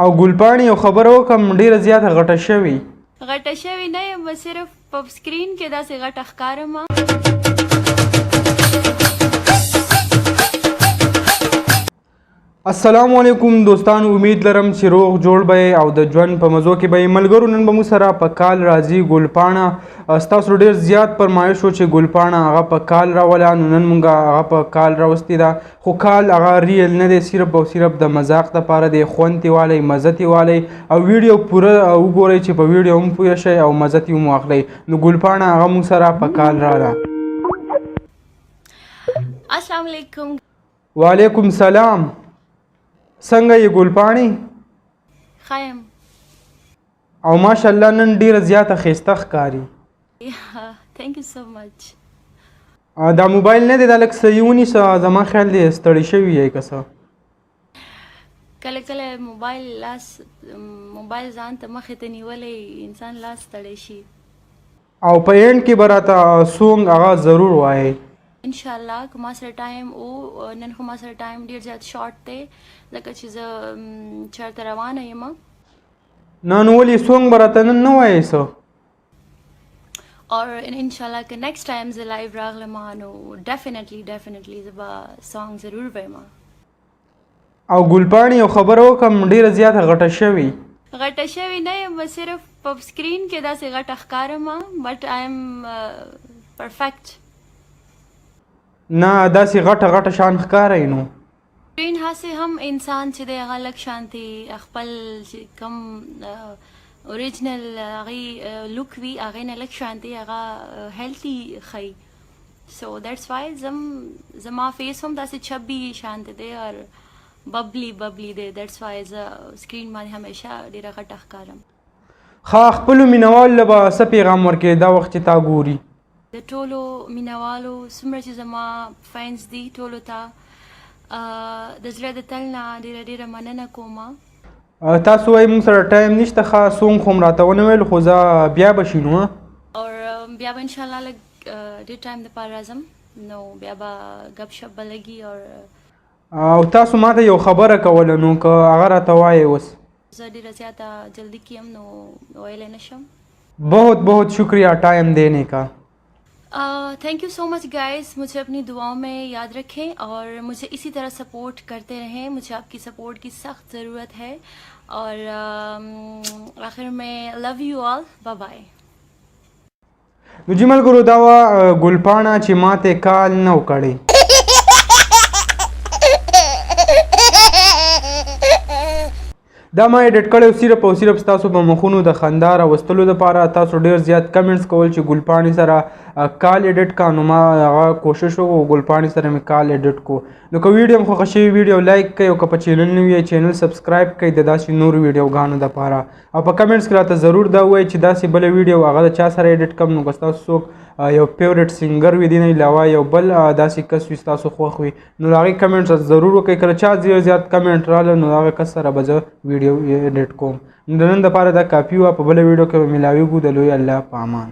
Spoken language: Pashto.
او ګلپاڼې یو خبره وکړم ډېره زیاته غټه شوې نه یم صرف په سکرین کې داسې غټه ښکارم. السلام علیکم دوستانو، امید لرم چې روغ جوړ به او د ژوند په مزو کې به ملګرو. نن به موږ سره په کال راځي ګلپاڼه. ستاسو ډېر زیات فرمایش و چې ګلپاڼه هغه په کال راوله، نو نن موږ هغه په کال راوستې ده. خو کال هغه ریل نه دی، صرف او صرف د مذاق دپاره دی. خوند ترې والی، مزه ترې والی او ویډیو پوره وګورئ چې په ویډیو هم پوه شئ او مزه ترې هم واخلئ. نو ګلپاڼه هغه موږ سره په کال راله. السلام علیکم. وعلیکم سلام. څنګه یې ګلپاڼې؟ ښه یم او ماشاءالله نن ډېره زیاته ښایسته ښکاري. تھینک یو سو مچ. دا موبایل نه دی، دا لږ صحیح ونیسه، زما خیال دی ستړی شوي یې که څه. کله کله موبایل ځان ته مخې ته نیولی انسان لاس ستړی شي. او په اینډ کې به راته سونګ هغه ضرور وایئ انشاءالله. که ما سره ټایم او نن خو ما سره ټایم ډېر زیات شارټ دی ځکه چې زه چېرته روانه یم. نه نو ولې سونګ به راته نن نه وایې څه؟ اور انشاءالله که نیکسټ ټایم زه لایو راغلم نو ډیفینټلی زه به سانګ ضرور وایم. او ګلپاڼې یو خبره وکړم ډېره زیاته غټه شوې نه یم، صرف په سکرین کې داسې غټه ښکارم بټ آی ایم پرفیکټ. نه داسې غټه شان ښکارئ. نو سکرین هسې هم انسان چې دی هغه لږ شانتې خپل کوم اوریجنل هغې لوک وي هغې نه لږ شانتې هغه هیلتي ښیي. سو دیټس وای زما فیس هم داسې چبي شانتې دی او ببلی دی. دیټس وای زه سکرین باندې همیشه ډېره غټه ښکارم. ښه، خپلو مینهوالو له به څه پیغام ورکوې دا وخت چې تا ګوري؟ د ټولو مینهوالو څومره چې زما فینس دي ټولو ته د زړه د تل نه ډېره مننه کوم. تاسو وایي موږ سره ټایم نشته. ښه، سونګ خو م راته ونه ویل، خو زه بیا به شي نو او بیا به انشاءالله لږ ډېر ټایم دپاره راځم نو بیا به ګپ شپ به لګي. او تاسو ما ته یو خبره کوله نو که هغه راته وایې اوس. زه ډېره زیاته جلدی کې یم نو ویلی نه شم. बहुत शुक्रिया टाइम देने का. Thank you so much guys. मुझे अपनी दुआओं में याद रखें और मुझे इसी तरह सपोर्ट करते रहें. मुझे आपकी सपोर्ट की सख्त ज़रूरत है और आखिर में love you all. Bye bye. نو جی ملګرو دا وه ګلپاڼه چې ماته کال نه و کړی. دا ما ایډیټ کړی صرف او صرف ستاسو په مخونو د خندا راوستلو دپاره. تاسو ډېر زیات کمنټس کول چې ګلپاڼې سره کال ایډیټ کا، نو ما هغه کوشش وکړو ګلپاڼې سره مې کال ایډیټ کو. نو که ویډیو م خوښه شوي ویډیو لایک کړئ او که په چینل نوي یې چینل سبسکرایب کړئ د داسې نورو ویډیوګانو دپاره. او په کمنټس کې راته ضرور دا ووایئ چې داسې بله ویډیو هغه د چا سره ایډیټ کړم. نو که ستاسو څوک یو فیورټ سنګر وي دې نه علاوه یو بل داسې کس وي ستاسو خوښ وي نو د هغې کمنټس ضرور وکړئ. کله چا زیات کمنټ راغله نو هغه کس سره به زه ویډیو ایډیټ کوم. نو د نن دپاره دا کافي وه. په بله ویډیو کې به ملاویږو. د لوی الله په امان.